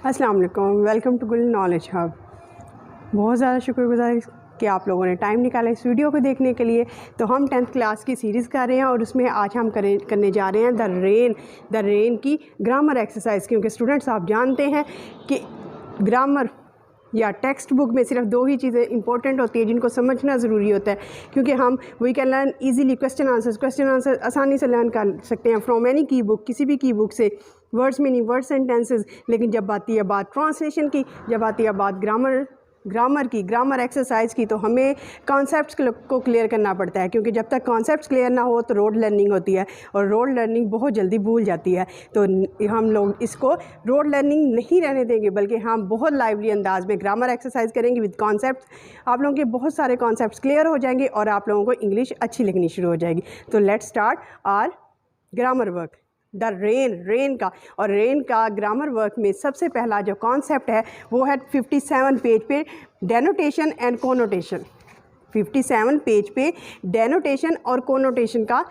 अस्सलाम वालेकुम, welcome to गुल नॉलेज हब। बहुत ज़्यादा शुक्रगुज़ार कि आप लोगों ने टाइम निकाला इस वीडियो को देखने के लिए। तो हम 10th क्लास की सीरीज़ कर रहे हैं और उसमें आज हम करने जा रहे हैं द रेन की ग्रामर एक्सरसाइज। क्योंकि स्टूडेंट्स आप जानते हैं कि ग्रामर या टेक्स्ट बुक में सिर्फ दो ही चीज़ें इंपॉर्टेंट होती है जिनको समझना ज़रूरी होता है, क्योंकि हम we can learn easily question answer आसानी से लर्न कर सकते हैं फ्रॉम एनी की बुक, किसी भी की बुक से, वर्ड्स मीनिंग, वर्ड सेंटेंसेस। लेकिन जब आती है बात ट्रांसलेशन की, जब आती है बात ग्रामर एक्सरसाइज की, तो हमें कॉन्सेप्ट्स को क्लियर करना पड़ता है। क्योंकि जब तक कॉन्सेप्ट्स क्लियर ना हो तो रोड लर्निंग होती है और रोड लर्निंग बहुत जल्दी भूल जाती है। तो हम लोग इसको रोड लर्निंग नहीं रहने देंगे, बल्कि हम बहुत लाइवली अंदाज में ग्रामर एक्सरसाइज करेंगे विद कॉन्सेप्ट्स। आप लोगों के बहुत सारे कॉन्सेप्ट्स क्लियर हो जाएंगे और आप लोगों को इंग्लिश अच्छी लगनी शुरू हो जाएगी। तो let's start our grammar work. The rain का, और रेन का ग्रामर वर्क में सबसे पहला जो कॉन्सेप्ट है वो है 57 पेज पे डेनोटेशन एंड कोनोटेशन। 57 पेज पे डेनोटेशन और कोनोटेशन का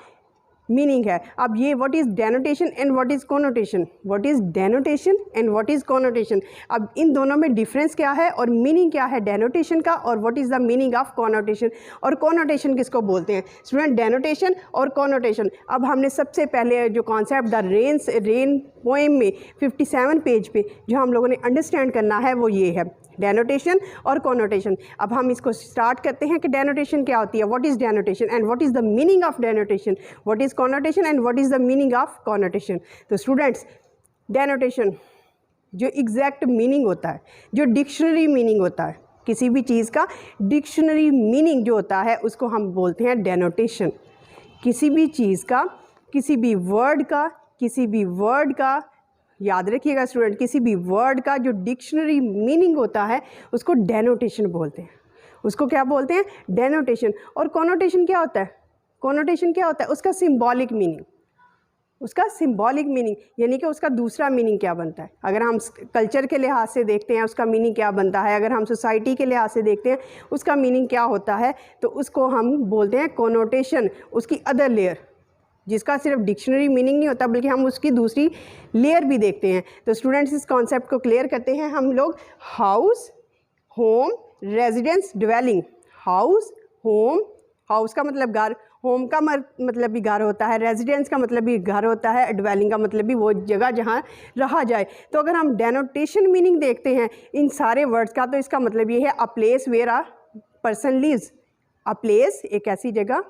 मीनिंग है। अब ये what is denotation and what is connotation, what is denotation and what is connotation. अब इन दोनों में डिफरेंस क्या है और मीनिंग क्या है डेनोटेशन का, और what is the meaning of connotation. और कोनोटेशन किसको बोलते हैं स्टूडेंट? डेनोटेशन और कोनोटेशन। अब हमने सबसे पहले जो कॉन्सेप्ट द रेन पोएम में 57 पेज पे जो हम लोगों ने अंडरस्टैंड करना है वो ये है, डेनोटेशन और कोनोटेशन। अब हम इसको स्टार्ट करते हैं कि डेनोटेशन क्या होती है, what is denotation and what is the meaning of denotation, what is connotation and what is the meaning of connotation. तो स्टूडेंट्स, डेनोटेशन जो एग्जैक्ट मीनिंग होता है, जो डिक्शनरी मीनिंग होता है, किसी भी चीज़ का डिक्शनरी मीनिंग जो होता है उसको हम बोलते हैं डेनोटेशन। किसी भी चीज़ का, किसी भी वर्ड का याद रखिएगा स्टूडेंट, किसी भी वर्ड का जो डिक्शनरी मीनिंग होता है उसको डेनोटेशन बोलते हैं। उसको क्या बोलते हैं? डेनोटेशन। और कोनोटेशन क्या होता है? कोनोटेशन क्या होता है? उसका सिंबॉलिक मीनिंग, उसका सिंबॉलिक मीनिंग, यानी कि उसका दूसरा मीनिंग क्या बनता है। अगर हम कल्चर के लिहाज से देखते हैं उसका मीनिंग क्या बनता है, अगर हम सोसाइटी के लिहाज से देखते हैं उसका मीनिंग क्या होता है, तो उसको हम बोलते हैं कोनोटेशन। उसकी अदर लेयर, जिसका सिर्फ डिक्शनरी मीनिंग नहीं होता बल्कि हम उसकी दूसरी लेयर भी देखते हैं। तो स्टूडेंट्स इस कॉन्सेप्ट को क्लियर करते हैं हम लोग। House, home, residence, dwelling. House, home, house का मतलब घर, होम का मतलब भी घर होता है, रेजिडेंस का मतलब भी घर होता है, ड्वेलिंग का मतलब भी वो जगह जहाँ रहा जाए। तो अगर हम डेनोटेशन मीनिंग देखते हैं इन सारे वर्ड्स का, तो इसका मतलब ये है a place where a person lives. A place एक ऐसी जगह,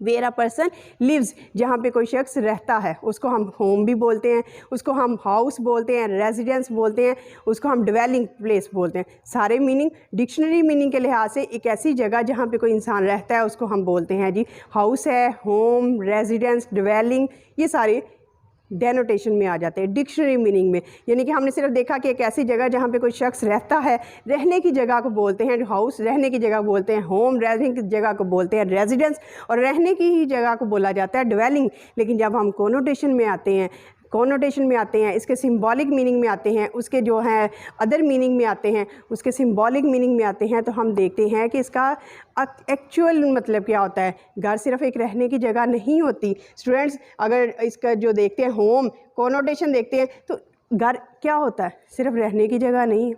वेयर अ पर्सन लिव्स जहाँ पे कोई शख्स रहता है, उसको हम होम भी बोलते हैं, उसको हम हाउस बोलते हैं, रेजिडेंस बोलते हैं, उसको हम ड्वेलिंग प्लेस बोलते हैं। सारे मीनिंग डिक्शनरी मीनिंग के लिहाज से एक ऐसी जगह जहाँ पे कोई इंसान रहता है उसको हम बोलते हैं जी हाउस है, होम, रेजिडेंस, ड्वेलिंग, ये सारे डेनोटेशन में आ जाते हैं, डिक्शनरी मीनिंग में। यानी कि हमने सिर्फ देखा कि एक ऐसी जगह जहाँ पे कोई शख्स रहता है, रहने की जगह को बोलते हैं हाउस, रहने की जगह बोलते हैं होम, रहने की जगह को बोलते हैं रेजिडेंस, और रहने की ही जगह को बोला जाता है ड्वेलिंग। लेकिन जब हम कोनोटेशन में आते हैं, इसके सिंबॉलिक मीनिंग में आते हैं, उसके जो है अदर मीनिंग में आते हैं, उसके सिंबॉलिक मीनिंग में आते हैं, तो हम देखते हैं कि इसका एक्चुअल मतलब क्या होता है। घर सिर्फ एक रहने की जगह नहीं होती स्टूडेंट्स। अगर इसका जो देखते हैं होम कोनोटेशन देखते हैं तो घर क्या होता है? सिर्फ रहने की जगह नहीं है,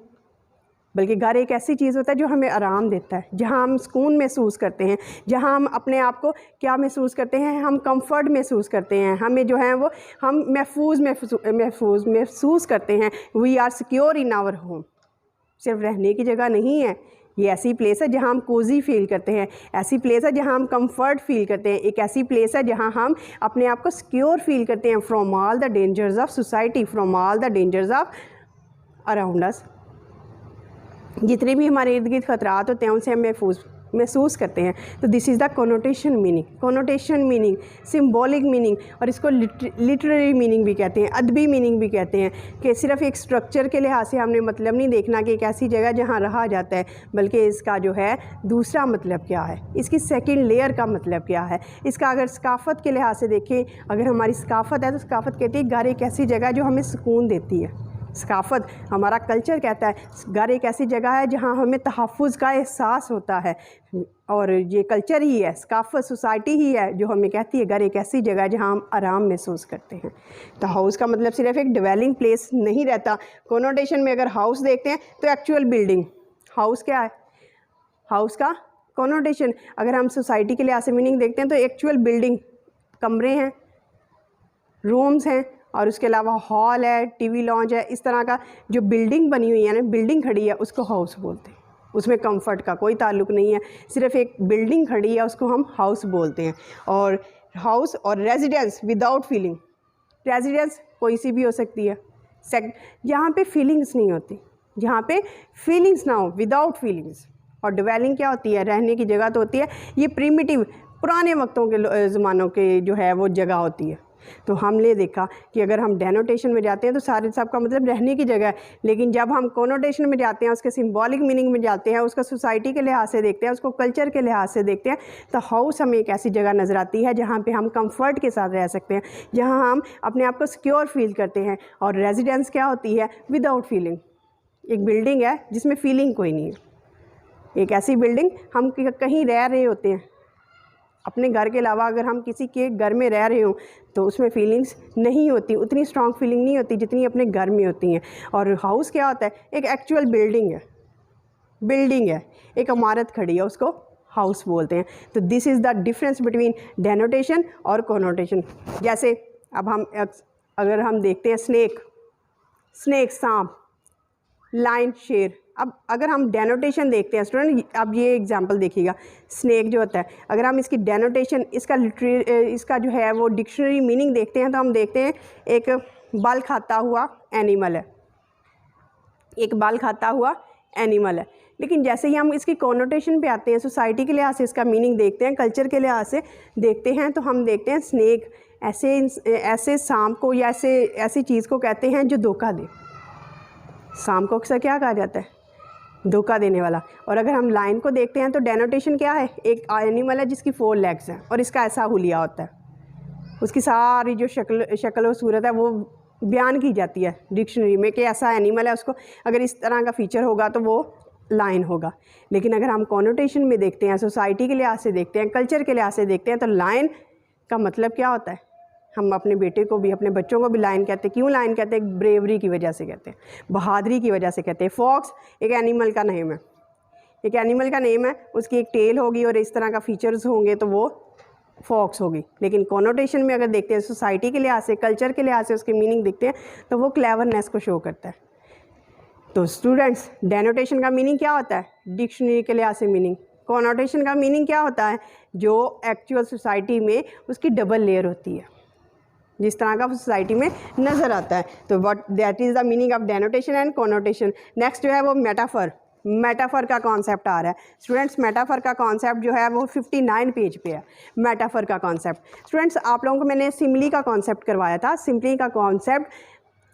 बल्कि घर एक ऐसी चीज़ होता है जो हमें आराम देता है, जहाँ हम सुकून महसूस करते हैं, जहाँ हम अपने आप को क्या महसूस करते हैं, हम कंफर्ट महसूस करते हैं, हमें जो है वो हम महसूस करते हैं। We are secure in our home. सिर्फ रहने की जगह नहीं है, ये ऐसी प्लेस है जहाँ हम कोजी फील करते हैं, ऐसी प्लेस है जहाँ हम कंफर्ट फील करते हैं, एक ऐसी प्लेस है जहाँ हम अपने आप को सिक्योर फील करते हैं from all the dangers of society, from all the dangers of around us. जितने भी हमारे इर्द गिर्द खतरात होते हैं उनसे हम महसूस करते हैं। तो this is the connotation meaning, symbolic meaning, और इसको लिटरेरी मीनिंग भी कहते हैं, अदबी मीनिंग भी कहते हैं। कि सिर्फ एक स्ट्रक्चर के लिहाज से हमने मतलब नहीं देखना कि एक ऐसी जगह जहाँ रहा जाता है, बल्कि इसका जो है दूसरा मतलब क्या है, इसकी सेकंड लेयर का मतलब क्या है। इसका अगर सकाफ़त के लिहाज से देखें, अगर हमारी सकाफ़त है तो सकाफ़त कहती है घर एक ऐसी जगह जो हमें सुकून देती है, सकाफ़त, हमारा कल्चर कहता है घर एक ऐसी जगह है जहाँ हमें तहफ़्फ़ुज़ का एहसास होता है, और ये कल्चर ही है, सकाफ़त सोसाइटी ही है जो हमें कहती है घर एक ऐसी जगह है जहाँ हम आराम महसूस करते हैं। तो हाउस का मतलब सिर्फ एक डिवेलिंग प्लेस नहीं रहता। कोनोटेशन में अगर हाउस देखते हैं तो एक्चुअल बिल्डिंग, हाउस क्या है, हाउस का कोनोटेशन अगर हम सोसाइटी के लिहाज से मीनिंग देखते हैं तो एक्चुअल बिल्डिंग, कमरे हैं, रूम्स हैं, और उसके अलावा हॉल है, टीवी लॉन्च है, इस तरह का जो बिल्डिंग बनी हुई है ना, बिल्डिंग खड़ी है, उसको हाउस बोलते हैं। उसमें कंफर्ट का कोई ताल्लुक़ नहीं है, सिर्फ एक बिल्डिंग खड़ी है उसको हम हाउस बोलते हैं। और हाउस और रेजिडेंस विदाउट फीलिंग, रेजिडेंस कोई सी भी हो सकती है, जहाँ पे फीलिंग्स नहीं होती, जहाँ पे फीलिंग्स ना हो, विदाउट फीलिंग्स। और डिवेलिंग क्या होती है, रहने की जगह तो होती है, ये प्रीमिटिव पुराने वक्तों के ज़मानों के जो है वो जगह होती है। तो हमने देखा कि अगर हम डेनोटेशन में जाते हैं तो सारे सब का मतलब रहने की जगह है, लेकिन जब हम कोनोटेशन में जाते हैं, उसके सिंबॉलिक मीनिंग में जाते हैं, उसका सोसाइटी के लिहाज से देखते हैं, उसको कल्चर के लिहाज से देखते हैं, तो हाउस हमें एक ऐसी जगह नज़र आती है जहाँ पे हम कंफर्ट के साथ रह सकते हैं, जहाँ हम अपने आप को सिक्योर फील करते हैं। और रेजिडेंस क्या होती है, विदाउट फीलिंग, एक बिल्डिंग है जिसमें फीलिंग कोई नहीं है, एक ऐसी बिल्डिंग, हम कहीं रह रहे होते हैं अपने घर के अलावा, अगर हम किसी के घर में रह रहे हों तो उसमें फीलिंग्स नहीं होती, उतनी स्ट्रॉन्ग फीलिंग नहीं होती जितनी अपने घर में होती हैं। और हाउस क्या होता है, एक एक्चुअल बिल्डिंग है, बिल्डिंग है, एक इमारत खड़ी है, उसको हाउस बोलते हैं। तो this is the difference between denotation और कोनोटेशन। जैसे अब हम अगर हम देखते हैं स्नेक, सांप, लाइन, शेर। अब अगर हम डेनोटेशन देखते हैं स्टूडेंट, अब ये एग्जांपल देखिएगा, स्नेक जो होता है, अगर हम इसकी डेनोटेशन, इसका जो है वो डिक्शनरी मीनिंग देखते हैं तो हम देखते हैं एक बाल खाता हुआ एनिमल है, एक बाल खाता हुआ एनिमल है। लेकिन जैसे ही हम इसकी कोनोटेशन पे आते हैं, सोसाइटी के लिहाज से इसका मीनिंग देखते हैं, कल्चर के लिहाज से देखते हैं, तो हम देखते हैं स्नेक ऐसे सांप को या ऐसी चीज़ को कहते हैं जो धोखा दे। सांप को अक्सर क्या कहा जाता है, धोखा देने वाला। और अगर हम लाइन को देखते हैं तो डेनोटेशन क्या है, एक एनिमल है जिसकी 4 लेग्स हैं और इसका ऐसा हुलिया होता है, उसकी सारी जो शक्ल और सूरत है वो बयान की जाती है डिक्शनरी में कि ऐसा एनिमल है, उसको अगर इस तरह का फीचर होगा तो वो लाइन होगा। लेकिन अगर हम कोनोटेशन में देखते हैं, सोसाइटी के लिहाज से देखते हैं, कल्चर के लिहाज से देखते हैं, तो लाइन का मतलब क्या होता है, हम अपने बेटे को भी, अपने बच्चों को भी लाइन कहते हैं। क्यों लाइन कहते हैं, ब्रेवरी की वजह से कहते हैं, बहादुरी की वजह से कहते हैं। फॉक्स एक एनिमल का नेम है, एक एनिमल का नेम है, उसकी एक टेल होगी और इस तरह का फीचर्स होंगे तो वो फॉक्स होगी। लेकिन कोनोटेशन में अगर देखते हैं, सोसाइटी के लिहाज से, कल्चर के लिहाज से उसकी मीनिंग देखते हैं, तो वो क्लेवरनेस को शो करता है। तो स्टूडेंट्स, डेनोटेशन का मीनिंग क्या होता है, डिक्शनरी के लिहाज से मीनिंग। कोनोटेशन का मीनिंग क्या होता है, जो एक्चुअल सोसाइटी में उसकी डबल लेयर होती है, जिस तरह का सोसाइटी में नज़र आता है। तो what that is the meaning of denotation and connotation. Next जो है वो मेटाफर का कॉन्सेप्ट आ रहा है स्टूडेंट्स। मेटाफर का कॉन्सेप्ट जो है वो 59 पेज पे है, मेटाफर का कॉन्सेप्ट। स्टूडेंट्स, आप लोगों को मैंने सिमिली का कॉन्सेप्ट करवाया था। सिमिली का concept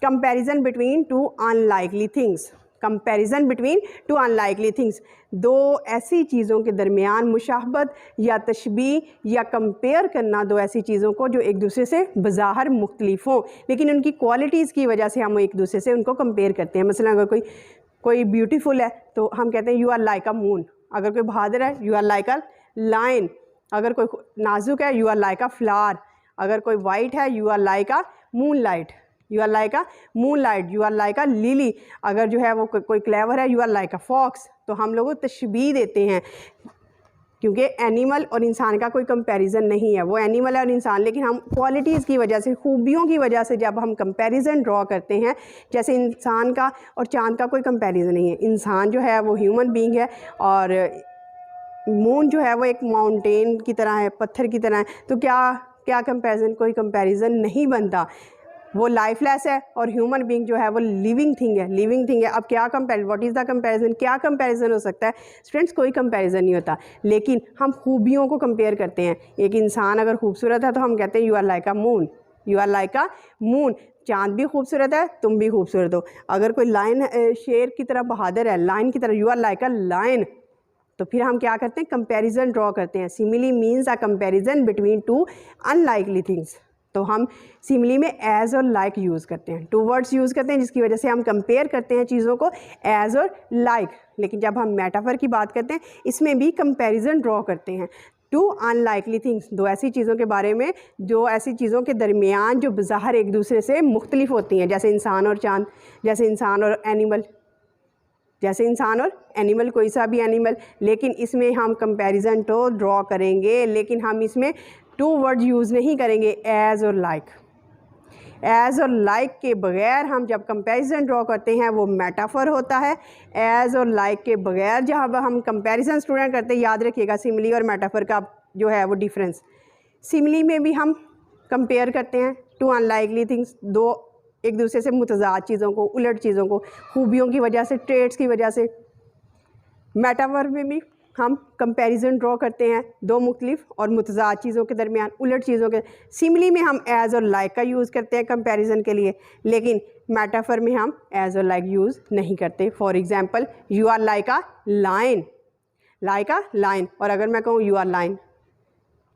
comparison between two unlikely things, comparison between two unlikely things, दो ऐसी चीज़ों के दरमियान मुशाहबत या तशबीह या कंपेयर करना, दो ऐसी चीज़ों को जो एक दूसरे से बज़ाहिर मुख्तलिफ हों लेकिन उनकी क्वालिटीज़ की वजह से हम एक दूसरे से उनको कंपेयर करते हैं। मसलन अगर कोई ब्यूटीफुल है तो हम कहते हैं you are like a moon, अगर कोई बहादुर है you are like a lion, अगर कोई नाजुक है you are like a flower, अगर कोई वाइट है you are like a moonlight, you are like a moonlight, you are like a lily, अगर जो है वो कोई क्लेवर है you are like a fox. तो हम लोग तशबीह देते हैं क्योंकि एनिमल और इंसान का कोई कंपैरिजन नहीं है, वो एनिमल है और इंसान, लेकिन हम क्वालिटीज़ की वजह से, खूबियों की वजह से जब हम कंपैरिजन ड्रॉ करते हैं, जैसे इंसान का और चांद का कोई कंपैरिजन नहीं है, इंसान जो है वो ह्यूमन बीइंग है और मून जो है वो एक माउंटेन की तरह है, पत्थर की तरह है, तो क्या कंपैरिजन, कोई कंपैरिजन नहीं बनता। वो लाइफलेस है और ह्यूमन बीइंग जो है वो लिविंग थिंग है, अब क्या compare, what is the comparison, क्या कंपैरिजन हो सकता है स्टूडेंट्स, कोई कंपैरिजन नहीं होता। लेकिन हम खूबियों को कंपेयर करते हैं, एक इंसान अगर खूबसूरत है तो हम कहते हैं you are like a moon, you are like a moon, चाँद भी खूबसूरत है, तुम भी खूबसूरत हो। अगर कोई लाइन शेर की तरह बहादुर है, लाइन की तरह, you are like a lion, तो फिर हम क्या करते हैं, कंपैरिजन ड्रॉ करते हैं। Simile means a comparison between two unlikely things, तो हम सिमिली में एज और लाइक यूज़ करते हैं, टू वर्ड्स यूज़ करते हैं जिसकी वजह से हम कंपेयर करते हैं चीज़ों को एज और लाइक। लेकिन जब हम मेटाफर की बात करते हैं इसमें भी कंपैरिजन ड्रॉ करते हैं टू अनलाइकली थिंग्स, दो ऐसी चीज़ों के बारे में जो ऐसी चीज़ों के दरमियान जो बज़ाहिर एक दूसरे से मुख्तलिफ होती हैं, जैसे इंसान और चाँद, जैसे इंसान और एनिमल, जैसे इंसान और एनिमल, कोई सा भी एनिमल। लेकिन इसमें हम कंपैरिजन तो ड्रॉ करेंगे, लेकिन हम इसमें टू वर्ड यूज़ नहीं करेंगे एज और लाइक। एज और लाइक के बग़ैर हम जब कंपैरिजन ड्रॉ करते हैं वो मेटाफर होता है। एज और लाइक के बग़ैर जब हम कंपैरिजन स्टूडेंट करते हैं, याद रखिएगा सिमिली और मेटाफर का जो है वो डिफरेंस। सिमिली में भी हम कंपेयर करते हैं टू अनलाइकली थिंग्स, दो एक दूसरे से मुतज़ाद चीज़ों को, उलट चीज़ों को, खूबियों की वजह से, ट्रेड्स की वजह से। मेटाफर में भी हम कंपैरिजन ड्रॉ करते हैं दो मुख्तलिफ और मुतज़ाद चीज़ों के दरमियान, उलट चीज़ों के। सिमिली में हम एज और लाइक का यूज़ करते हैं कंपैरिजन के लिए, लेकिन मेटाफर में हम एज और लाइक यूज़ नहीं करते। For example, you are like a lion, like a lion. और अगर मैं कहूँ यू आर लाइन,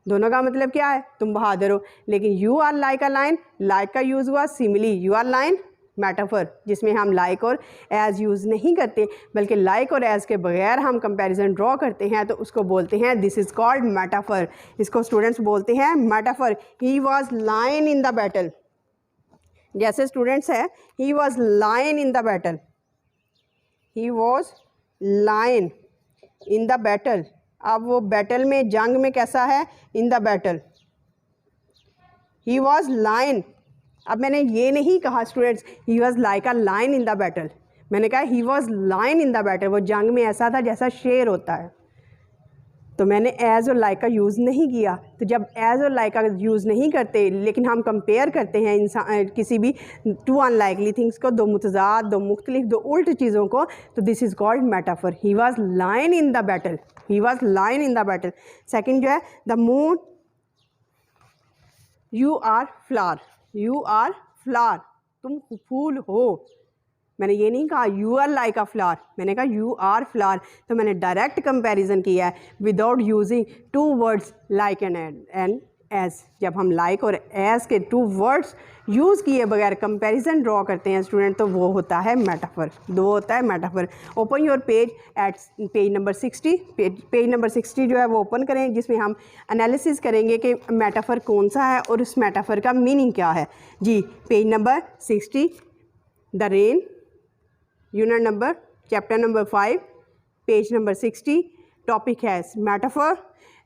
दोनों का मतलब क्या है? तुम बहादुर हो। लेकिन you are like a lion, like का यूज़ हुआ simile, you are lion metaphor, जिसमें हम लाइक और एज यूज़ नहीं करते, बल्कि लाइक और एज के बगैर हम कंपैरिजन ड्रॉ करते हैं, तो उसको बोलते हैं दिस इज़ कॉल्ड मेटाफर। इसको स्टूडेंट्स बोलते हैं metaphor. He was lion in the battle, जैसे स्टूडेंट्स है ही was lion in the battle, he was lion in the battle. अब वो बैटल में, जंग में कैसा है? इन the battle, he was line. अब मैंने ये नहीं कहा students he was like a line in the battle, मैंने कहा ही was lion in the battle, वो जंग में ऐसा था जैसा शेर होता है। तो मैंने एज और लाइक का यूज़ नहीं किया। तो जब एज और लाइक का यूज़ नहीं करते, लेकिन हम कंपेयर करते हैं इंसान किसी भी टू अनलाइकली थिंग्स को, दो मुतज़ाद, दो मुख्तलिफ, दो उल्ट चीज़ों को, तो this is called metaphor. He was lion in the battle, he was lion in the battle. Second जो है the moon, you are flower, you are flower, तुम फूल हो। मैंने ये नहीं कहा you are like a flower, मैंने कहा यू आर फ्लावर। तो मैंने डायरेक्ट कंपैरिजन किया है without using two words like and as. जब हम लाइक और एज के टू वर्ड्स यूज़ किए बगैर कंपैरिजन ड्रॉ करते हैं स्टूडेंट, तो वो होता है मेटाफर, वो होता है metaphor. Open your page eight page number 60, page number 60 जो है वो ओपन करें, जिसमें हम एनालिसिस करेंगे कि मेटाफर कौन सा है और उस मेटाफर का मीनिंग क्या है। जी, page number 60, the rain, unit number, chapter number 5, page number 60, topic है metaphor.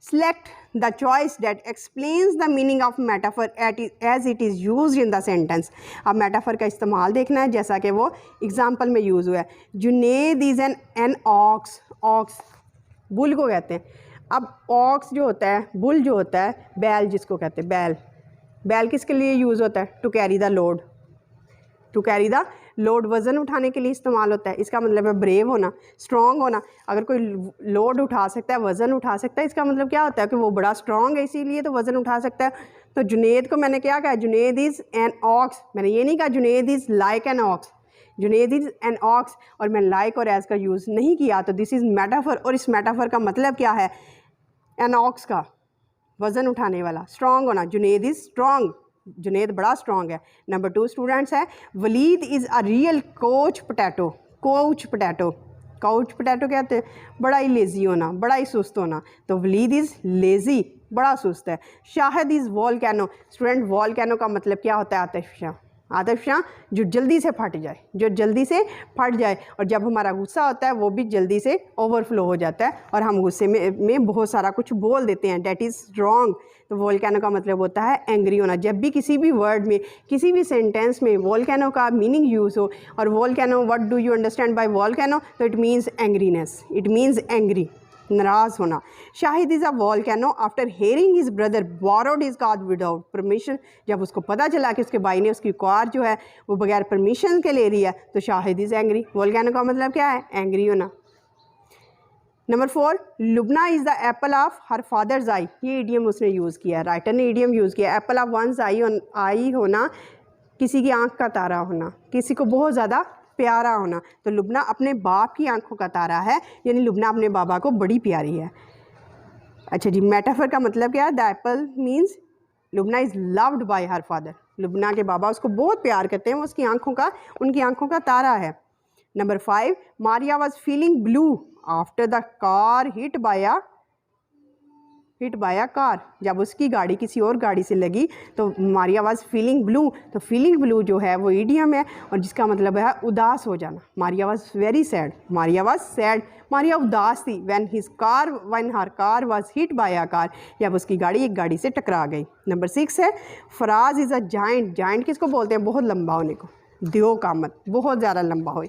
Select the choice that explains the meaning of metaphor as it is used in the sentence. अब मेटाफर का इस्तेमाल देखना है जैसा कि वो एग्जाम्पल में यूज़ हुआ है। Junaid is an ox, ox bull को कहते हैं। अब ऑक्स जो होता है, बुल जो होता है, बैल जिसको कहते हैं, बैल, बैल किसके लिए यूज़ होता है? To carry the load, to carry the load, वज़न उठाने के लिए इस्तेमाल होता है। इसका मतलब है ब्रेव होना, स्ट्रॉन्ग होना। अगर कोई लोड उठा सकता है, वज़न उठा सकता है, इसका मतलब क्या होता है कि वो बड़ा स्ट्रॉन्ग है, इसीलिए तो वज़न उठा सकता है। तो जुनेद को मैंने क्या कहा? Junaid is an aux. मैंने ये नहीं कहा Junaid is like an ox, Junaid is an aux, और मैं लाइक और एज का यूज़ नहीं किया। तो दिस इज़ मेटाफर, और इस मेटाफर का मतलब क्या है? एन ऑक्स का वज़न उठाने वाला, स्ट्रॉन्ग होना। जुनेद इज़ स्ट्रॉन्ग, जुनेद बड़ा स्ट्रॉन्ग है। नंबर 2 स्टूडेंट्स है Waleed is a real couch potato, couch potato, couch potato कहते हैं बड़ा ही लेज़ी होना, बड़ा ही सुस्त होना। तो वलीद इज़ लेज़ी, बड़ा सुस्त है। Shahid is volcano, student volcano का मतलब क्या होता है? आतिशफ़शां, आतिशफ़शां जो जल्दी से फट जाए, जो जल्दी से फट जाए। और जब हमारा गुस्सा होता है वो भी जल्दी से ओवरफ्लो हो जाता है और हम गुस्से में बहुत सारा कुछ बोल देते हैं, डैट इज़ रॉन्ग। तो वोल्केनो का मतलब होता है एंग्री होना। जब भी किसी भी वर्ड में, किसी भी सेंटेंस में वोल्केनो का मीनिंग यूज़ हो, और volcano, what do you understand by volcano? तो it means angriness, it means angry, नाराज़ होना। Shahid is a volcano after hearing his brother borrowed his car without permission. जब उसको पता चला कि उसके भाई ने उसकी कार जो है वो बगैर परमिशन के ले रही है, तो शाहिद इज़ एंग्री। वॉल्केनो का मतलब क्या है? एंग्री होना। Number 4, Lubna is the apple of her father's eye. ये इडियम उसने यूज़ किया है, राइटर ने इडियम यूज़ किया। एप्पल ऑफ वंस आई होना, किसी की आँख का तारा होना, किसी को बहुत ज़्यादा प्यारा होना। तो लुबना अपने बाप की आंखों का तारा है, यानी लुबना अपने बाबा को बड़ी प्यारी है। अच्छा जी, मेटाफर का मतलब क्या है? The Apple means Lubna is loved by her father, Lubna के बाबा उसको बहुत प्यार करते हैं, वो उनकी आंखों का तारा है। Number 5, Maria was feeling blue after the car hit by a car, जब उसकी गाड़ी किसी और गाड़ी से लगी तो मारिया वाज फीलिंग ब्लू, तो फीलिंग ब्लू जो है वो ईडियम है और जिसका मतलब है उदास हो जाना। Maria was very sad, Maria was sad, Maria उदास थी। When her car was hit by a car, जब उसकी गाड़ी एक गाड़ी से टकरा गई। नंबर 6 है Faraz is a giant, giant किसको बोलते हैं, बहुत लंबा होने को, दियो का मत, बहुत ज़्यादा लंबा हो।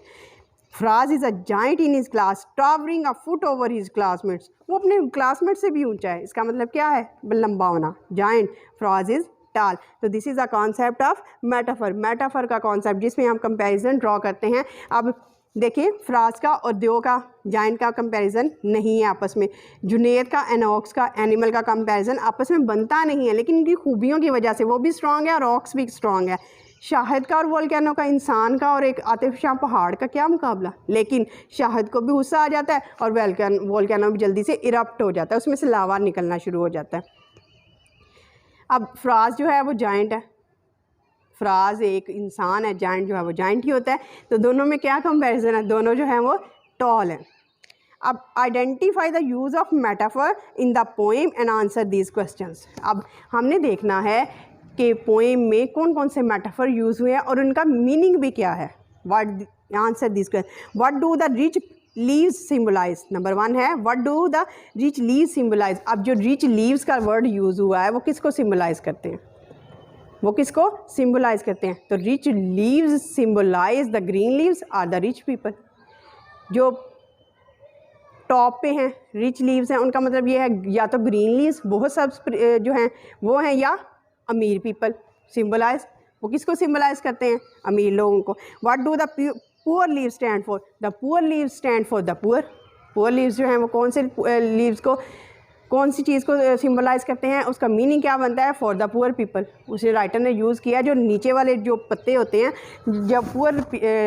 Faraz is a giant in his class towering a foot over his classmates, वो अपने क्लासमेट से भी ऊंचा है, इसका मतलब क्या है, लंबा होना। जाइंट, फराज इज़ टाल। तो this is a concept of metaphor, metaphor का कॉन्सेप्ट जिसमें हम कंपैरिजन ड्रॉ करते हैं। अब देखिए फराज का और दियो का, जाइंट का कंपैरिजन नहीं है आपस में, जुनेद का एंड ऑक्स का, एनिमल का कंपैरिजन आपस में बनता नहीं है, लेकिन इनकी खूबियों की वजह से वो भी स्ट्रॉन्ग है और ऑक्स भी स्ट्रॉन्ग है। शाहिद का और वोल्केनो का, इंसान का और एक आतिफ शाह पहाड़ का क्या मुकाबला, लेकिन शाहिद को भी गुस्सा आ जाता है और वोल्केनो भी जल्दी से इरप्ट हो जाता है, उसमें से लावा निकलना शुरू हो जाता है। अब फराज जो है वो जाइंट है, फराज एक इंसान है, जाइंट जो है वो जाइंट ही होता है, तो दोनों में क्या कंपैरिजन है, दोनों जो हैं वो टॉल हैं। अब identify the use of metaphor in the poem and answer these questions. अब हमने देखना है कि पोएम में कौन कौन से मेटाफर यूज़ हुए हैं और उनका मीनिंग भी क्या है। What answer this question, what do the rich leaves symbolize. Number 1 है what do the rich leaves symbolize. अब जो रिच लीव्स का वर्ड यूज़ हुआ है वो किसको सिम्बलाइज करते हैं, वो किसको सिम्बलाइज करते हैं, तो rich leaves symbolize the green leaves are the rich people. जो टॉप पे हैं रिच लीव्स हैं, उनका मतलब ये है या तो ग्रीन लीव्स बहुत सब जो हैं वो हैं, या अमीर पीपल। सिम्बलाइज, वो किसको सिम्बलाइज करते हैं, अमीर लोगों को। What do the poor leaves stand for, the poor leaves stand for the poor. Poor leaves जो हैं वो कौन से लीव्स को, कौन सी चीज़ को सिम्बलाइज़ करते हैं, उसका मीनिंग क्या बनता है, फॉर द पुअर पीपल। उसे राइटर ने यूज़ किया, जो नीचे वाले जो पत्ते होते हैं, जब पुअर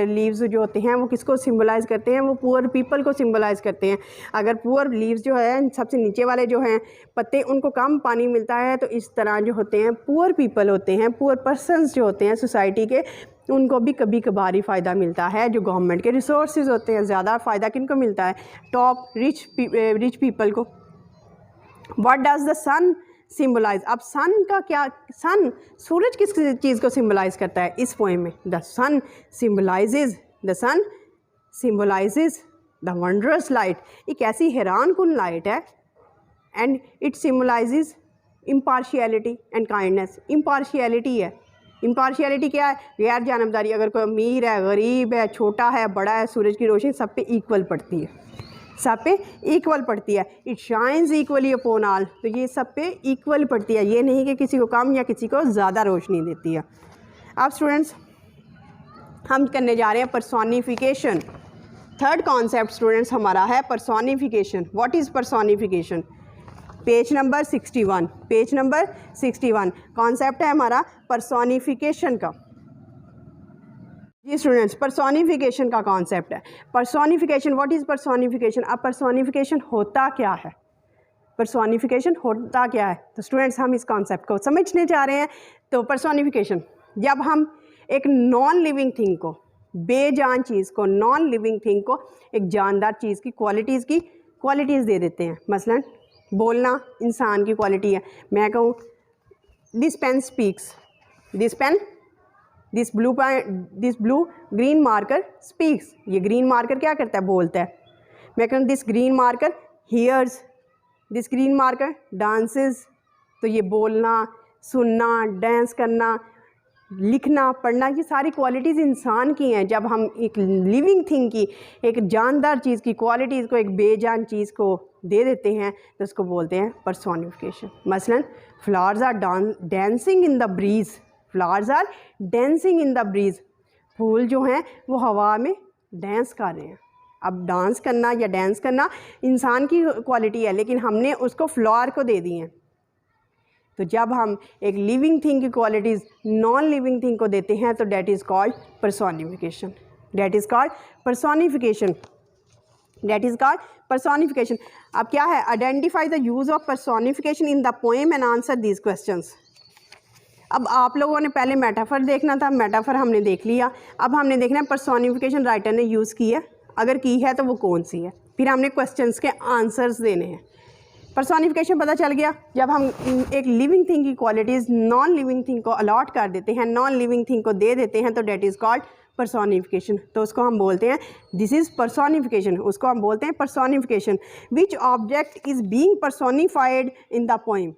लीव्स जो होते हैं वो किसको सिम्बलाइज़ करते हैं, वो पुअर पीपल को सिम्बलाइज़ करते हैं। अगर पुअर लीव्स जो है सबसे नीचे वाले जो हैं पत्ते, उनको कम पानी मिलता है, तो इस तरह जो होते हैं पुअर पीपल होते हैं, पुअर पर्सनस जो होते हैं सोसाइटी के, उनको भी कभी कभार ही फ़ायदा मिलता है। जो गवर्नमेंट के रिसोर्सेज होते हैं, ज़्यादा फ़ायदा किनको मिलता है, टॉप रिच पीपल को। What does the sun symbolize? अब सन का क्या, सन सूरज किस चीज़ को सिम्बलाइज़ करता है इस पोएम में, the sun symbolizes the wondrous light, एक ऐसी हैरान कुन लाइट है, and it symbolizes impartiality and kindness. Impartiality है, इम्पार्शियलिटी क्या है, गैर जानबदारी। अगर कोई अमीर है, गरीब है, छोटा है, बड़ा है, सूरज की रोशनी सब पे इक्वल पड़ती है, सब पे इक्वल पड़ती है। It shines equally upon all, तो ये सब पे इक्वल पड़ती है, ये नहीं कि किसी को कम या किसी को ज़्यादा रोशनी देती है। अब स्टूडेंट्स हम करने जा रहे हैं पर्सोनिफिकेशन। थर्ड कॉन्सेप्ट स्टूडेंट्स हमारा है personification. What is personification, page number 61, page number 61 concept है हमारा पर्सोनिफिकेशन का। जी स्टूडेंट्स, पर्सोनिफिकेशन का कॉन्सेप्ट है। Personification, what is personification. अब पर्सोनिफिकेशन होता क्या है, पर्सोनिफिकेशन होता क्या है, तो स्टूडेंट्स हम इस कॉन्सेप्ट को समझने जा रहे हैं। तो पर्सोनिफिकेशन, जब हम एक नॉन लिविंग थिंग को, बेजान चीज़ को, नॉन लिविंग थिंग को एक जानदार चीज़ की क्वालिटीज़ दे देते हैं। मसलन बोलना इंसान की क्वालिटी है, मैं कहूँ this pen speaks, this blue green marker speaks, ये ग्रीन मार्कर क्या करता है, बोलता है। मैं कहूँ this green marker hears, this green marker dances, तो ये बोलना, सुनना, डांस करना, लिखना, पढ़ना, ये सारी क्वालिटीज़ इंसान की हैं। जब हम एक लिविंग थिंग की, एक जानदार चीज़ की क्वालिटीज़ को एक बेजान चीज़ को दे देते हैं तो उसको बोलते हैं पर्सोनिफिकेशन। मसलन flowers are dancing in the breeze, flowers are dancing in the breeze, फूल जो हैं वो हवा में डांस कर रहे हैं। अब डांस करना या डांस करना इंसान की क्वालिटी है, लेकिन हमने उसको फ्लावर को दे दी हैं। तो जब हम एक लिविंग थिंग की क्वालिटीज़ नॉन लिविंग थिंग को देते हैं तो that is called personification, date is called personification, date is called personification. अब क्या है, identify the use of personification in the poem and answer these questions. अब आप लोगों ने पहले मेटाफर देखना था, मेटाफर हमने देख लिया। अब हमने देखना है पर्सोनिफिकेशन राइटर ने यूज़ की है, अगर की है तो वो कौन सी है। फिर हमने क्वेश्चंस के आंसर्स देने हैं। पर्सोनिफिकेशन पता चल गया, जब हम एक लिविंग थिंग की क्वालिटीज़ नॉन लिविंग थिंग को अलॉट कर देते हैं, नॉन लिविंग थिंग को दे देते हैं, तो डेट इज़ कॉल्ड पर्सोनिफिकेशन। तो उसको हम बोलते हैं दिस इज़ पर्सोनिफिकेशन, उसको हम बोलते हैं personification. Which object is being personified in the poem.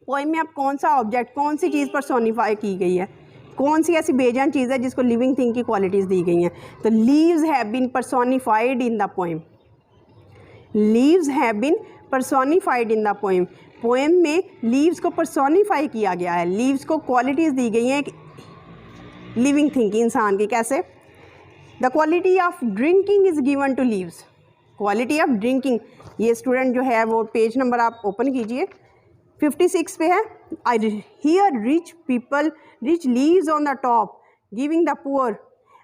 Poem में अब कौन सा ऑब्जेक्ट, कौन सी चीज़ पर्सोनिफाई की गई है, कौन सी ऐसी बेजान चीज़ है जिसको लिविंग थिंग की क्वालिटीज़ दी गई हैं। तो leaves have been personified in the poem, leaves have been personified in the poem. Poem में लीव्स को पर्सोनिफाई किया गया है, लीव्स को क्वालिटीज़ दी गई हैं एक लिविंग थिंग की, इंसान की। कैसे? The quality of drinking is given to leaves, quality of drinking. ये स्टूडेंट जो है वो पेज नंबर आप ओपन कीजिए, 56 पे है। I hear rich people, rich leaves on the top giving the poor.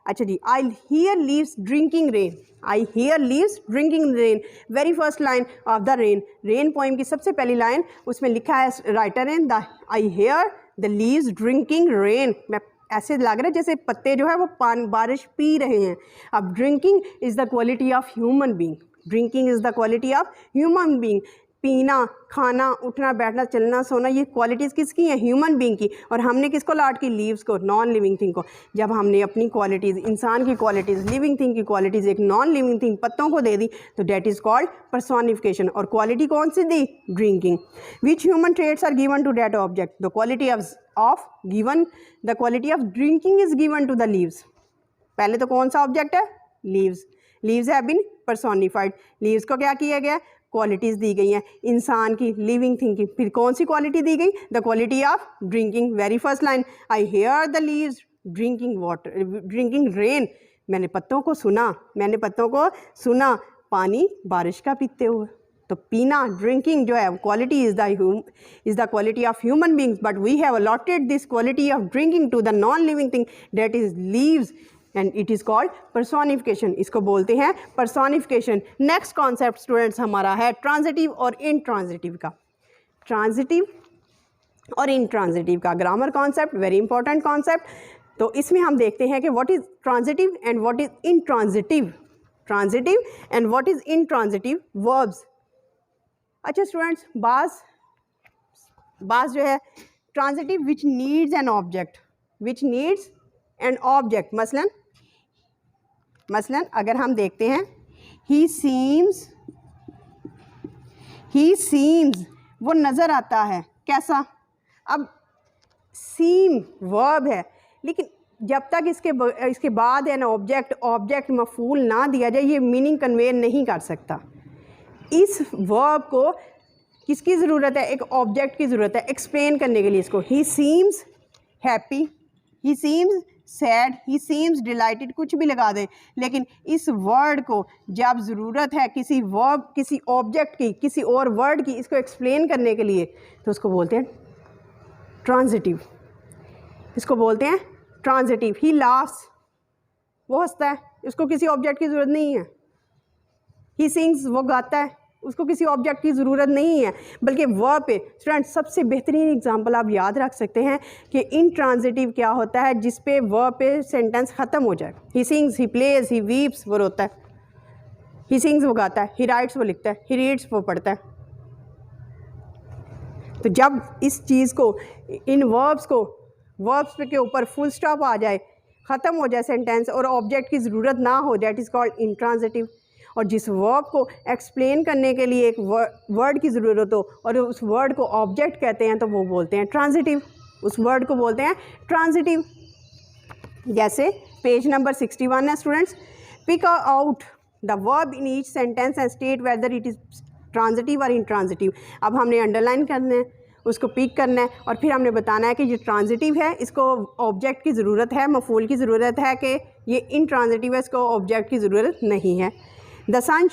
अच्छा जी, I hear leaves drinking rain, I hear leaves drinking rain. Very first line of the rain, rain poem की सबसे पहली लाइन, उसमें लिखा है राइटर ने the I hear the leaves drinking rain. मैं ऐसे लग रहा है जैसे पत्ते जो है वो बारिश पी रहे हैं। अब drinking is the quality of human being, drinking is the quality of human being. पीना, खाना, उठना, बैठना, चलना, सोना, ये क्वालिटीज़ किसकी हैं? ह्यूमन बींग की। और हमने किसको अलॉट की? लीव्स को, नॉन लिविंग थिंग को। जब हमने अपनी क्वालिटीज़, इंसान की क्वालिटीज़, लिविंग थिंग की क्वालिटीज़ एक नॉन लिविंग थिंग पत्तों को दे दी, तो डेट इज़ कॉल्ड पर्सोनिफिकेशन। और क्वालिटी कौन सी दी? Drinking. Which human traits are given to that object? The quality of given, the quality of drinking is given to the leaves. पहले तो कौन सा ऑब्जेक्ट है? Leaves. Leaves have been personified, leaves को क्या किया गया? क्वालिटीज़ दी गई हैं इंसान की, लिविंग थिंग की। फिर कौन सी क्वालिटी दी गई? The quality of drinking. Very first line, I hear the leaves drinking water, drinking rain. मैंने पत्तों को सुना, मैंने पत्तों को सुना पानी बारिश का पीते हुए। तो पीना, ड्रिंकिंग जो है quality is the quality of human beings, but we have allotted this quality of drinking to the non living thing, that is leaves, and it is called personification. इसको बोलते हैं पर्सोनिफिकेशन। नेक्स्ट कॉन्सेप्ट स्टूडेंट्स हमारा है transitive और intransitive का। Transitive और intransitive का grammar concept, very important concept. तो इसमें हम देखते हैं कि what is transitive and what is intransitive, transitive and what is intransitive verbs. अच्छा स्टूडेंट्स, बाज जो है transitive which needs an object, which needs an object. मसलन अगर हम देखते हैं ही सीम्स, वो नज़र आता है, कैसा? अब सीम वर्ब है, लेकिन जब तक इसके बाद एन ऑब्जेक्ट मफूल ना दिया जाए, ये मीनिंग कन्वे नहीं कर सकता। इस वर्ब को किसकी ज़रूरत है? एक ऑब्जेक्ट की ज़रूरत है एक्सप्लेन करने के लिए इसको। ही सीम्स हैप्पी, ही सीम्स सैड, ही सीम्स डिलाइटेड, कुछ भी लगा दें, लेकिन इस वर्ड को जब ज़रूरत है किसी वर्ब, किसी ऑब्जेक्ट की, किसी और वर्ड की, इसको एक्सप्लेन करने के लिए, तो उसको बोलते हैं ट्रांजिटिव, इसको बोलते हैं ट्रांजिटिव। ही लाफ्स, वो हंसता है, उसको किसी ऑब्जेक्ट की ज़रूरत नहीं है। ही सिंग्स, वो गाता है, उसको किसी ऑब्जेक्ट की ज़रूरत नहीं है, बल्कि वर्ब पे। स्टूडेंट सबसे बेहतरीन एग्जांपल आप याद रख सकते हैं कि इंट्रांजिटिव क्या होता है, जिस पे वर्ब पे सेंटेंस ख़त्म हो जाए। He sings, he plays, he weeps, वो रोता है। ही सिंग्स, वो गाता है। ही राइट्स, वो लिखता है। ही रीड्स, वो पढ़ता है। तो जब इस चीज़ को, इन वर्ब्स पे के ऊपर फुल स्टॉप आ जाए, ख़त्म हो जाए सेंटेंस, और ऑब्जेक्ट की ज़रूरत ना हो, दैट इज़ कॉल्ड इंट्रांजिटिव। और जिस वर्ब को एक्सप्लेन करने के लिए एक वर्ड की ज़रूरत हो और उस वर्ड को ऑब्जेक्ट कहते हैं, तो वो बोलते हैं ट्रांजिटिव, उस वर्ड को बोलते हैं ट्रांजिटिव। जैसे पेज नंबर 61 है students, pick out the verb in each sentence and state whether it is transitive और इंट्रांजिटिव। अब हमने अंडरलाइन करना है, उसको पिक करना है, और फिर हमने बताना है कि ये ट्रांजिटिव है, इसको ऑब्जेक्ट की ज़रूरत है, मफूल की ज़रूरत है, कि ये इंट्रांजिटिव है, इसको ऑब्जेक्ट की ज़रूरत नहीं है। The sun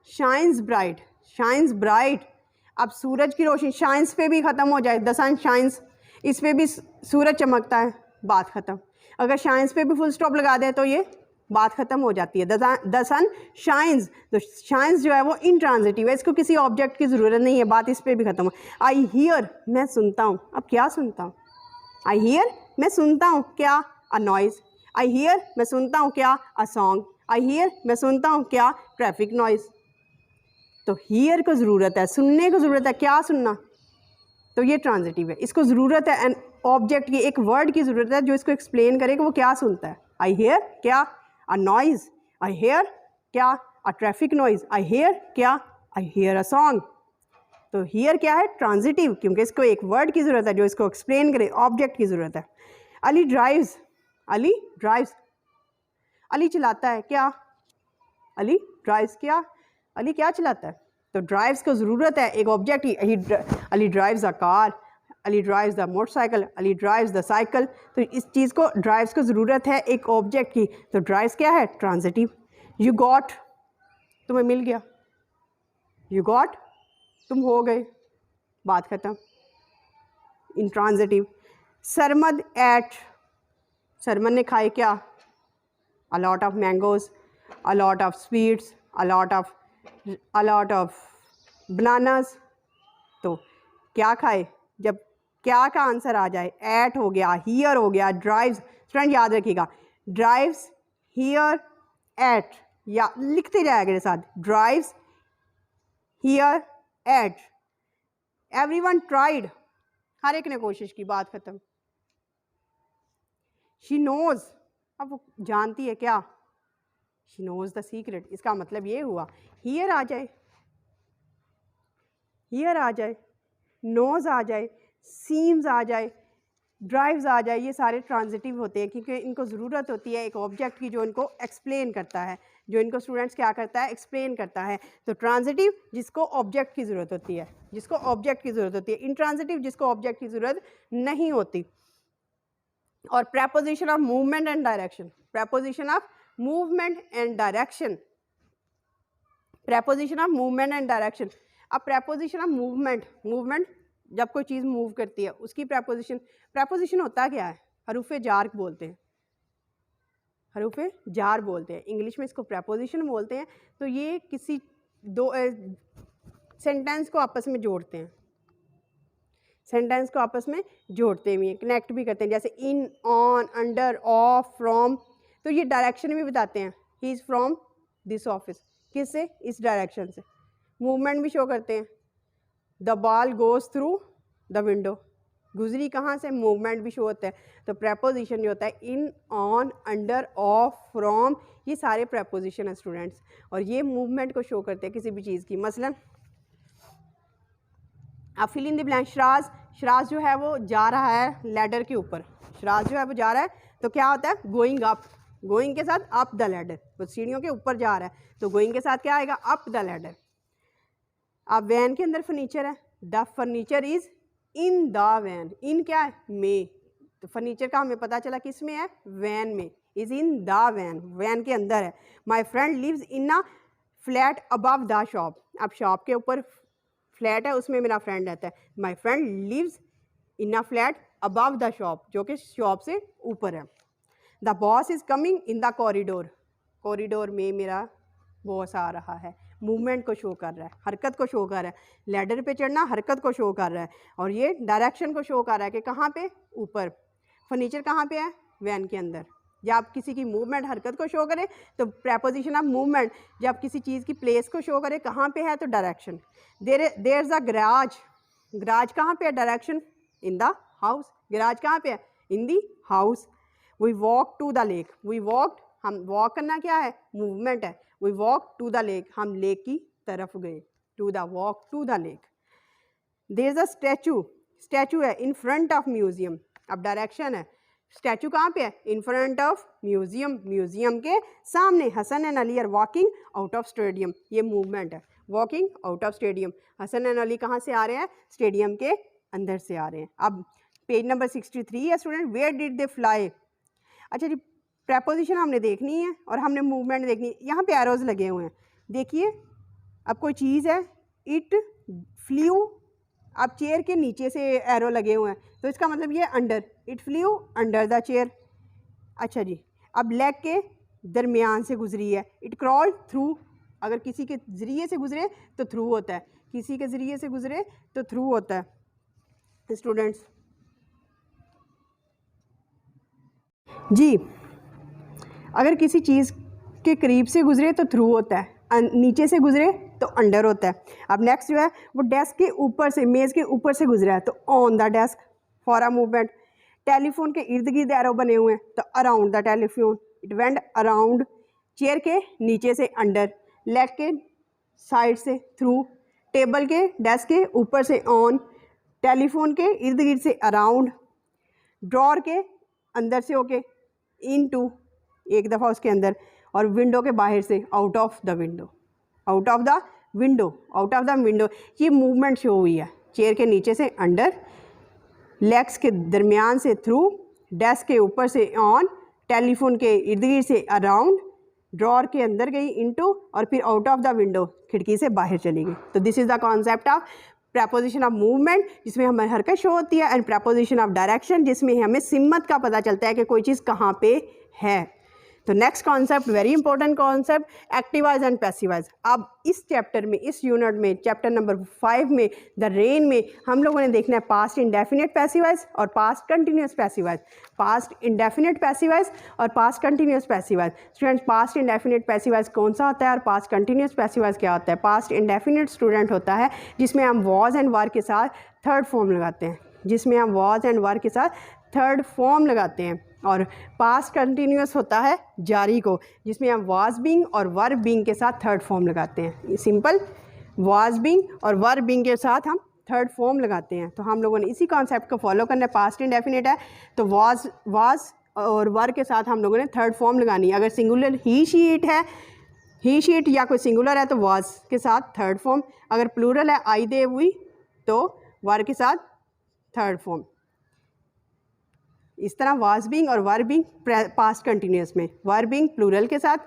shines bright, shines bright। अब सूरज की रोशनी, शाइन्स पे भी ख़त्म हो जाए, द सन शाइन्स, इस पे भी सूरज चमकता है, बात ख़त्म। अगर शाइन्स पे भी फुल स्टॉप लगा दें तो ये बात ख़त्म हो जाती है। द सन शाइन्स, तो शाइन्स जो है वो इंट्रांजिटिव है, इसको किसी ऑब्जेक्ट की ज़रूरत नहीं है, बात इस पर भी ख़त्म हो। आई हियर, मैं सुनता हूँ। अब क्या सुनता हूँ? आई हियर, मैं सुनता हूँ क्या? अ नॉइज़। आई हियर, मैं सुनता हूँ क्या? A song. आई हियर, मैं सुनता हूँ क्या? Traffic noise. तो हियर को ज़रूरत है, सुनने को ज़रूरत है, क्या सुनना? तो ये ट्रांजिटिव है, इसको ज़रूरत है एन ऑब्जेक्ट की, एक वर्ड की ज़रूरत है जो इसको एक्सप्लेन करे कि वो क्या सुनता है। आई हेयर क्या? अ नॉइज़। आई हेयर क्या? A traffic noise. I hear क्या? I hear a song. तो हियर क्या है? ट्रांजिटिव, क्योंकि इसको एक वर्ड की ज़रूरत है जो इसको एक्सप्लेन करे, ऑब्जेक्ट की ज़रूरत है। अली ड्राइव्स, अली ड्राइव्स, अली चलाता है क्या? अली ड्राइव्स क्या? अली क्या चलाता है? तो ड्राइव्स को ज़रूरत है एक ऑब्जेक्ट की। Ali drives a car, Ali drives the motorcycle, Ali drives the cycle. तो इस चीज़ को, ड्राइव्स को ज़रूरत है एक ऑब्जेक्ट की। तो ड्राइव्स क्या है? ट्रांजिटिव। यू गॉट, तुम्हें मिल गया। यू गॉट, तुम हो गए, बात ख़त्म, इंट्रांजिटिव। सरमद एट, सरमद ने खाए क्या? a lot of mangoes, a lot of sweets, a lot of bananas। तो क्या खाए? जब क्या का आंसर आ जाए, एट हो गया, हियर हो गया, ड्राइव्स। स्टूडेंट याद रखिएगा, ड्राइव्स, हियर, एट, या लिखते जाएगा मेरे साथ, drives, here, at. Everyone tried, हर एक ने कोशिश की, बात खत्म। शी नोज, अब वो जानती है क्या? She knows the secret. इसका मतलब ये हुआ, हियर आ जाए, हियर आ जाए, नोज आ जाए, सीम्स आ जाए, ड्राइव्स आ जाए, ये सारे ट्रांजिटिव होते हैं क्योंकि इनको ज़रूरत होती है एक ऑब्जेक्ट की जो इनको एक्सप्लेन करता है, जो इनको स्टूडेंट्स क्या करता है? एक्सप्लेन करता है। तो ट्रांजिटिव जिसको ऑब्जेक्ट की ज़रूरत होती है, जिसको ऑब्जेक्ट की ज़रूरत होती है। इंट्रांजिटिव जिसको ऑब्जेक्ट की ज़रूरत नहीं होती। और preposition of movement and direction, preposition of movement and direction, preposition of movement and direction. अब प्रेपोजिशन ऑफ मूवमेंट, मूवमेंट जब कोई चीज़ मूव करती है उसकी प्रेपोजिशन, प्रेपोजिशन होता क्या है? हरूफे जार बोलते हैं, हरूफे जार बोलते हैं, इंग्लिश में इसको प्रेपोजिशन बोलते हैं। तो ये किसी दो सेंटेंस को आपस में जोड़ते हैं, सेंटेंस को आपस में जोड़ते हुए कनेक्ट भी करते हैं, जैसे इन, ऑन, अंडर, ऑफ, फ्रॉम। तो ये डायरेक्शन भी बताते हैं, he is from this office, किससे? इस डायरेक्शन से। मूवमेंट भी शो करते हैं, the ball goes through the window, गुजरी कहाँ से? मूवमेंट भी शो होता है। तो प्रेपोजिशन जो होता है इन, ऑन, अंडर, ऑफ, फ्रॉम, ये सारे प्रेपोजिशन है स्टूडेंट्स, और ये मूवमेंट को शो करते हैं किसी भी चीज़ की। मसलन अब fill in the blank, Sharaj, Sharaj जो है वो जा रहा है लैडर के ऊपर, शराज जो है वो जा रहा है, तो क्या होता है? गोइंग अप, गोइंग के साथ अप द लैडर, तो सीढ़ियों के ऊपर जा रहा है, तो गोइंग के साथ क्या आएगा? Up the ladder. अब वैन के अंदर फर्नीचर है, the furniture is in the van, in क्या है? में, तो फर्नीचर का हमें पता चला किस में है? वैन में, is in the van, van के अंदर है। My friend lives in a flat above the shop, अब शॉप के ऊपर फ्लैट है, उसमें मेरा फ्रेंड रहता है। My friend lives in a flat above the shop, जो कि शॉप से ऊपर है। The boss is coming in the corridor, corridor में मेरा बॉस आ रहा है, मूवमेंट को शो कर रहा है, हरकत को शो कर रहा है। लैडर पे चढ़ना हरकत को शो कर रहा है, और ये डायरेक्शन को शो कर रहा है कि कहाँ पे? ऊपर। फर्नीचर कहाँ पे है? वैन के अंदर। जब किसी की मूवमेंट हरकत को शो करे तो प्रेपोजिशन ऑफ मूवमेंट, जब किसी चीज़ की प्लेस को शो करे कहाँ पे है, तो direction. There is a garage, garage कहाँ पे है? Direction, in the house, garage कहाँ पे है? In the house. We walk to the lake, we walked, हम वॉक करना क्या है? मूवमेंट है। We walk to the lake, हम लेक की तरफ गए, to the walk to the lake. There is a statue, statue है इन फ्रंट ऑफ म्यूजियम, अब डायरेक्शन है, स्टैचू कहाँ पे है? In front of museum, museum के सामने। Hasan and Ali are walking out of stadium, ये मूवमेंट है, walking out of stadium. Hasan and Ali कहाँ से आ रहे हैं? स्टेडियम के अंदर से आ रहे हैं। अब पेज नंबर 63 है student, where did they fly. अच्छा जी, प्रेपोजिशन हमने देखनी है और हमने मूवमेंट देखनी है। यहाँ पे एरोज लगे हुए हैं, देखिए, अब कोई चीज़ है, इट फ्ल्यू, अब चेयर के नीचे से एरो लगे हुए हैं, तो इसका मतलब ये under, it flew under the chair. अच्छा जी, अब लेग के दरमियान से गुजरी है। इट क्रॉल्ड थ्रू, अगर किसी के ज़रिए से गुजरे तो थ्रू होता है, किसी के ज़रिए से गुजरे तो थ्रू होता है। स्टूडेंट्स जी, अगर किसी चीज़ के करीब से गुजरे तो थ्रू होता है, नीचे से गुजरे तो अंडर होता है। अब नेक्स्ट जो है वो डेस्क के ऊपर से, मेज़ के ऊपर से गुजरा है तो on the desk for a movement. Telephone के इर्द गिर्द एरो बने हुए हैं तो around the telephone. It went around. Chair के नीचे से अंडर, लेग के साइड से थ्रू, टेबल के डेस्क के ऊपर से ऑन, टेलीफोन के इर्द गिर्द से अराउंड, ड्रॉर के अंदर से होके इनटू, एक दफ़ा उसके अंदर, और विंडो के बाहर से out of the window, out of the window, out of the window. ये मूवमेंट शो हुई है। चेयर के नीचे से अंडर, लेग्स के दरमियान से थ्रू, डेस्क के ऊपर से ऑन, टेलीफोन के इर्द गिर्द से अराउंड, ड्रॉर के अंदर गई इनटू, और फिर आउट ऑफ द विंडो, खिड़की से बाहर चली गई। तो this is the concept of preposition of movement, जिसमें हमें हरकत शो होती है, एंड प्रपोजिशन ऑफ डायरेक्शन, जिसमें हमें सिमत का पता चलता है कि कोई चीज़ कहाँ पे है। तो next concept, very important concept, एक्टिवाइज and passivise. अब इस चैप्टर में, इस यूनिट में, चैप्टर नंबर 5 में, द रेन में, हम लोगों ने देखना है पास्ट इंडेफिनिट पैसिवाइज और past continuous passive voice, past indefinite passive voice और past continuous passive voice. Students, past indefinite passive voice कौन सा होता है और पास्ट कंटिन्यूस पैसिवाइज क्या होता है? पास्ट इंडेफिनिट स्टूडेंट होता है जिसमें हम वॉज एंड वर के साथ थर्ड फॉर्म लगाते हैं, जिसमें हम वॉज एंड वर के साथ थर्ड फॉर्म लगाते हैं। और पास्ट कंटिन्यूस होता है जारी को, जिसमें हम वाज बीइंग और वर बीइंग के साथ थर्ड फॉर्म लगाते हैं। सिंपल, वाज बीइंग और वर बीइंग के साथ हम थर्ड फॉर्म लगाते हैं। तो हम लोगों ने इसी कॉन्सेप्ट को फॉलो करना है। पास्ट इंडेफिनिट है तो वाज और वर के साथ हम लोगों ने थर्ड फॉर्म लगानी है। अगर सिंगुलर ही शी इट है, ही शी इट, या कोई सिंगुलर है तो वाज के साथ थर्ड फॉर्म। अगर प्लूरल है आई दे वी तो वर के साथ थर्ड फॉर्म। इस तरह वाज बीइंग और वर बीइंग पास्ट कंटिन्यूस में, वर बीइंग प्लूरल के साथ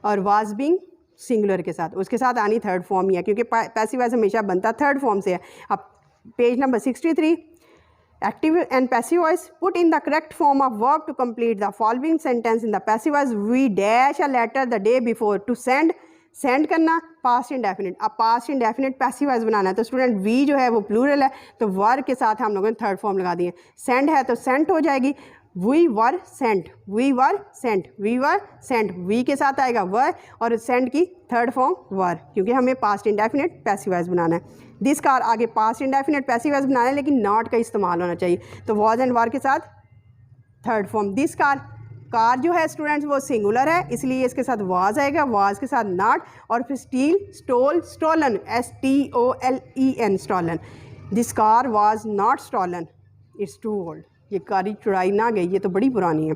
और वाज बीइंग सिंगुलर के साथ, उसके साथ आनी थर्ड फॉर्म ही है, क्योंकि पैसिव हमेशा बनता थर्ड फॉर्म से है। अब page number 63, active and passive voice, put in the correct form of verb to complete the following sentence in the passive voice. We dash a letter the day before. To send, send करना, past indefinite. अब past indefinite passive voice बनाना है तो student we जो है वो plural है तो वर के साथ हम लोगों ने थर्ड फॉर्म लगा दिए। सेंड है तो सेंट हो जाएगी, we were sent, we were sent, we were sent, we के साथ आएगा वर और सेंड की थर्ड फॉर्म वर, क्योंकि हमें पास्ट इंडेफिनिट पैसिव वॉइस बनाना है। दिस कार, आगे पास्ट इंडेफिनिट पैसिव वॉइस बनाना है लेकिन नॉट का इस्तेमाल होना चाहिए, तो वॉज एंड वर के साथ third form. This car, car जो है स्टूडेंट्स वो सिंगुलर है इसलिए इसके साथ वाज आएगा, वाज के साथ नॉट, और फिर steal, stole, stolen, STOLEN, stolen. This car was not stolen, it's too old. ये कारी चुराई ना गई, ये तो बड़ी पुरानी है।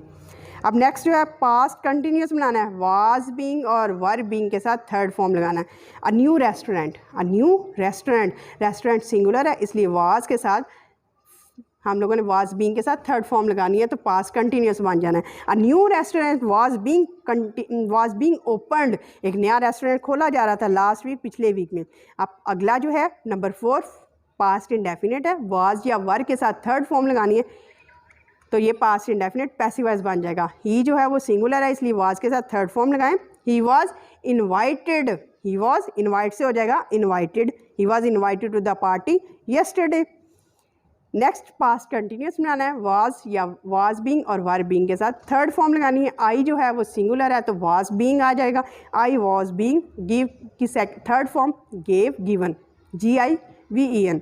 अब नेक्स्ट जो है पास्ट कंटिन्यूस बनाना है, वाज बीइंग और वर बीइंग के साथ थर्ड फॉर्म लगाना है। A new restaurant, a new restaurant, restaurant singular है इसलिए वाज के साथ हम लोगों ने वाज बीइंग के साथ थर्ड फॉर्म लगानी है तो पास्ट कंटिन्यूस बन जाना है। A new restaurant was being opened, एक नया रेस्टोरेंट खोला जा रहा था लास्ट वीक, पिछले वीक में। अब अगला जो है नंबर 4 पास्ट इंडेफिनिट है, वाज या वर के साथ थर्ड फॉर्म लगानी है तो ये पास्ट इंडेफिनिट पैसिव वॉइस बन जाएगा। ही जो है वो सिंगुलर है इसलिए वाज के साथ थर्ड फॉर्म लगाएं। He was invited, he was invite से हो जाएगा invited, he was invited to the party yesterday. Next past continuous बनाना है, वाज या वाज बीइंग और वर बीइंग के साथ थर्ड फॉर्म लगानी है। आई जो है वो सिंगुलर है तो वाज बीइंग आ जाएगा, आई वाज बीइंग। गिव की third form gave, given, GIVEN।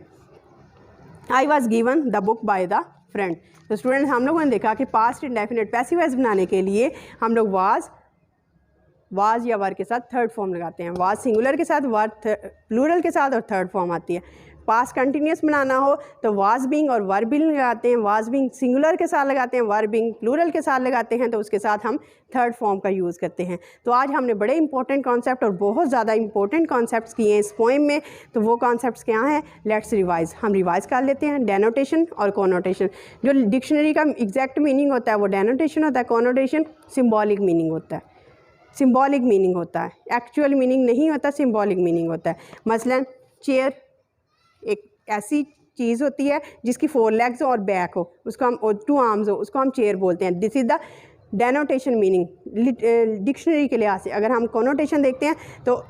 I was given the book by the friend. तो स्टूडेंट हम लोगों ने देखा कि पास्ट इंडेफिनिट पैसिव वॉइस बनाने के लिए हम लोग वाज या वर के साथ थर्ड फॉर्म लगाते हैं। वाज सिंगुलर के साथ, वर प्लूरल के साथ और थर्ड फॉर्म आती है। पास्ट कंटिन्यूस बनाना हो तो वाज बीइंग और वर बीइंग लगाते हैं, वाज बीइंग सिंगुलर के साथ लगाते हैं, वर बीइंग प्लूरल के साथ लगाते हैं तो उसके साथ हम थर्ड फॉर्म का यूज़ करते हैं। तो आज हमने बड़े इंपॉर्टेंट कॉन्सेप्ट और बहुत ज़्यादा इंपॉर्टेंट कॉन्सेप्ट्स किए हैं इस पोएम में। तो वो कॉन्सेप्ट्स क्या हैं, लेट्स रिवाइज। हम रिवाइज कर लेते हैं। डेनोटेशन और कॉनोटेशन, जो डिक्शनरी का एग्जैक्ट मीनिंग होता है वो डेनोटेशन होता है, कॉनोटेशन सिम्बॉलिक मीनिंग होता है, सिम्बॉलिक मीनिंग होता है, एक्चुअल मीनिंग नहीं होता, सिम्बॉलिक मीनिंग होता है। मसलन चेयर एक ऐसी चीज़ होती है जिसकी 4 लेग्स हो और बैक हो, उसको हम, और 2 आर्म्स हो, उसको हम चेयर बोलते हैं। This is the denotation meaning. Dictionary के लिहाज से अगर हम कॉनोटेशन देखते हैं तो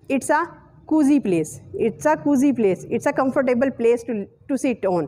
it's a cosy place, it's a cosy place, it's a comfortable place to sit on,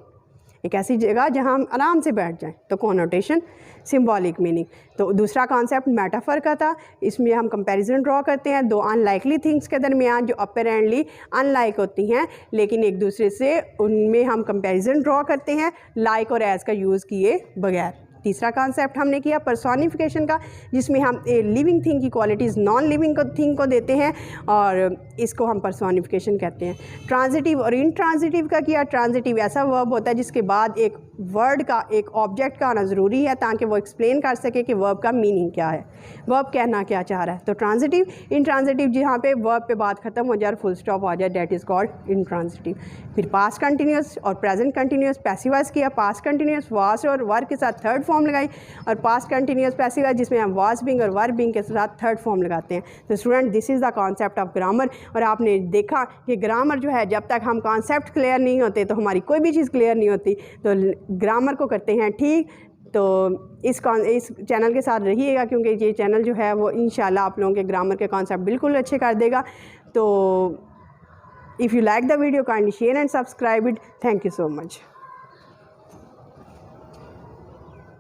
एक ऐसी जगह जहां हम आराम से बैठ जाएं, तो कॉनोटेशन। सिंबॉलिक मीनिंग, तो दूसरा कॉन्सेप्ट मेटाफर का था, इसमें हम कंपैरिजन ड्रॉ करते हैं दो अनलाइकली थिंग्स के दरमियान जो अपेरेंटली अनलाइक होती हैं लेकिन एक दूसरे से, उनमें हम कंपैरिजन ड्रॉ करते हैं लाइक और एज का यूज़ किए बगैर। तीसरा कॉन्सेप्ट हमने किया पर्सोनिफिकेशन का, जिसमें हम लिविंग थिंग की क्वालिटीज़ नॉन लिविंग थिंग को देते हैं और इसको हम पर्सोनिफिकेशन कहते हैं। ट्रांजिटिव और इंट्रांजिटिव का किया। ट्रांजिटिव ऐसा वर्ब होता है जिसके बाद एक वर्ड का, एक ऑब्जेक्ट का आना ज़रूरी है ताकि वो एक्सप्लेन कर सके कि वर्ब का मीनिंग क्या है, वर्ब कहना क्या चाह रहा है। तो ट्रांजिटिव। इंट्रांजिटिव जहाँ पे वर्ब पे बात ख़त्म हो जाए और फुल स्टॉप आ जाए, डेट इज़ कॉल्ड इंट्रांजिटिव। फिर पास्ट कंटिन्यूस और प्रेजेंट कंटिन्यूस। पैसिवाइज किया, पास्ट कंटिन्यूस वास और वर्ब के साथ थर्ड फॉर्म लगाई, और पास्ट कंटिन्यूस पैसिवाइज जिसमें हम वास बिंग और वर्ब बिंग के साथ थर्ड फॉर्म लगाते हैं। तो student this is the concept of grammar. और आपने देखा कि ग्रामर जो है, जब तक हम कॉन्सेप्ट क्लियर नहीं होते तो हमारी कोई भी चीज़ क्लियर नहीं होती। तो ग्रामर को करते हैं ठीक। तो इस चैनल के साथ रहिएगा क्योंकि ये चैनल जो है वो इंशाल्लाह आप लोगों के ग्रामर के कॉन्सेप्ट बिल्कुल अच्छे कर देगा। तो if you like the video kindly share and subscribe it. Thank you so much.